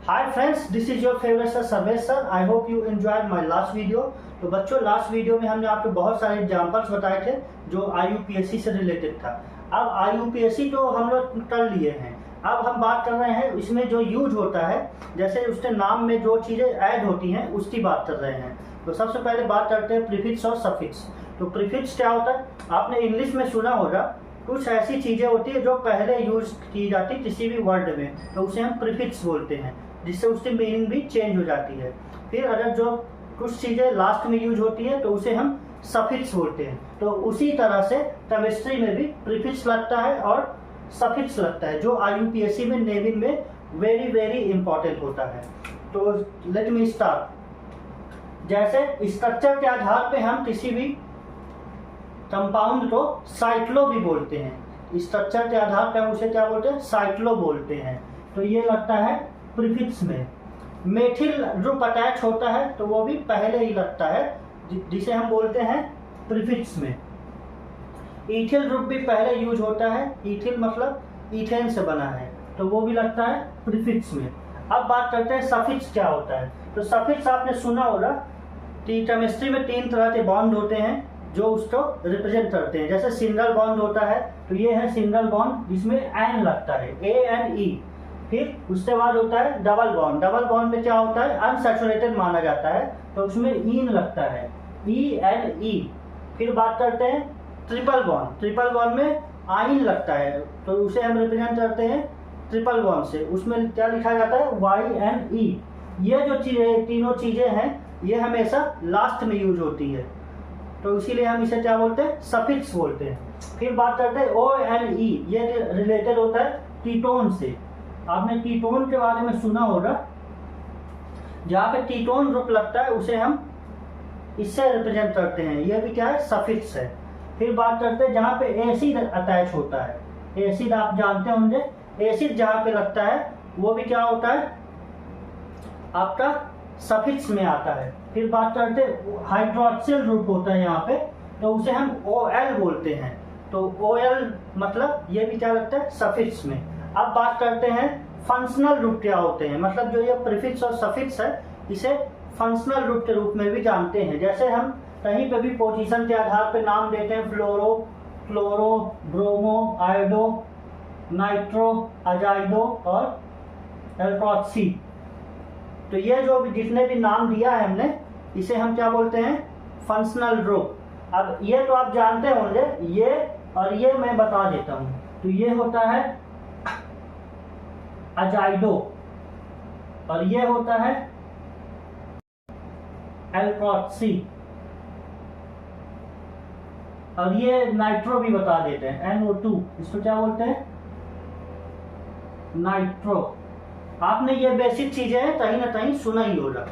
Hi friends, this is your favourite sir Sarvesh sir. I hope you enjoyed my last video. तो बच्चों, last video में हमने आपको बहुत सारे एग्जांपल्स बताए थे जो IUPAC से रिलेटेड था। अब IUPAC तो हम लोग कर लिए हैं, अब हम बात कर रहे हैं इसमें जो यूज होता है, जैसे उसके नाम में जो चीज़ें ऐड होती हैं उसकी बात कर रहे हैं। तो सबसे पहले बात करते हैं प्रीफिक्स और सफिक्स। तो प्रीफिक्स क्या होता है, आपने इंग्लिश में सुना होगा, कुछ ऐसी चीज़ें होती है जो पहले यूज की जाती है किसी भी वर्ड में, तो उसे हम प्रीफिक्स बोलते हैं, जिससे उसकी मीनिंग भी चेंज हो जाती है। फिर अगर जो कुछ चीज़ें लास्ट में यूज होती है तो उसे हम सफिक्स बोलते हैं। तो उसी तरह से केमिस्ट्री में भी प्रीफिक्स लगता है और सफिक्स लगता है, जो IUPAC में नेमिंग में वेरी वेरी इंपॉर्टेंट होता है। तो लेट मी स्टार्ट। जैसे स्ट्रक्चर के आधार पे हम किसी भी कंपाउंड को साइक्लो भी बोलते हैं। स्ट्रक्चर के आधार पे हम उसे क्या बोलते हैं, साइक्लो बोलते हैं। तो ये लगता है प्रीफिक्स में। मेथिल ग्रुप अटैच होता है तो वो भी पहले ही लगता है, जिसे हम बोलते हैं प्रीफिक्स में। इथिल ग्रुप भी पहले यूज होता है, इथिल मतलब इथेन से बना है, तो वो भी लगता है प्रीफिक्स में। अब बात करते हैं सफिक्स क्या होता है। तो सफिक्स आपने सुना होगा कि केमिस्ट्री में 3 तरह के बॉन्ड होते हैं जो उसको रिप्रेजेंट करते हैं। जैसे सिंगल बॉन्ड होता है, तो ये है सिंगल बॉन्ड जिसमें एन लगता है, ANE। फिर उसके बाद होता है डबल बॉन्ड। डबल बॉन्ड में क्या होता है, अनसैचुरेटेड माना जाता है, तो उसमें ईन लगता है, ENE। फिर बात करते हैं ट्रिपल बॉन्ड। ट्रिपल बॉन्ड में आइन लगता है, तो उसे हम रिप्रेजेंट करते हैं ट्रिपल बॉन्ड से, उसमें क्या लिखा जाता है, YNE। ये जो चीजें, तीनों चीजें हैं, ये हमेशा लास्ट में यूज होती है, तो इसीलिए हम इसे क्या बोलते हैं, सफिक्स बोलते हैं। फिर बात करते हैं ONE। ये रिलेटेड होता है कीटोन से। आपने कीटोन के बारे में सुना होगा, जहाँ पे कीटोन ग्रुप लगता है उसे हम इससे रिप्रेजेंट करते हैं, ये भी क्या है, सफिक्स है। फिर बात करते हैं जहाँ पे एसिड अटैच होता है। एसिड आप जानते होंगे, एसिड जहाँ पे लगता है वो भी क्या होता है, आपका सफिक्स में आता है। फिर बात करते हैं हाइड्रोक्सिल ग्रुप होता है यहाँ पे, तो उसे हम OL बोलते हैं, तो OL मतलब ये भी क्या लगता है, सफिक्स में। अब बात करते हैं फंक्शनल ग्रुप क्या होते हैं, मतलब जो ये प्रीफिक्स और सफिक्स है इसे फंक्शनल ग्रुप के रूप में भी जानते हैं। जैसे हम कहीं पे भी पोजीशन के आधार पे नाम देते हैं, फ्लोरो, क्लोरो, ब्रोमो, आयोडो, नाइट्रो, अजाइडो और एल्कोक्सी। तो ये जो जितने भी नाम दिया है हमने, इसे हम क्या बोलते हैं, फंक्शनल ग्रुप। अब ये तो आप जानते होंगे, ये और ये मैं बता देता हूं। तो ये होता है अजाइडो और ये होता है एल्कोक्सी, और ये नाइट्रो भी बता देते हैं, NO2, इसको क्या बोलते हैं, नाइट्रो। आपने ये बेसिक चीजें कहीं ना कहीं सुना ही होगा।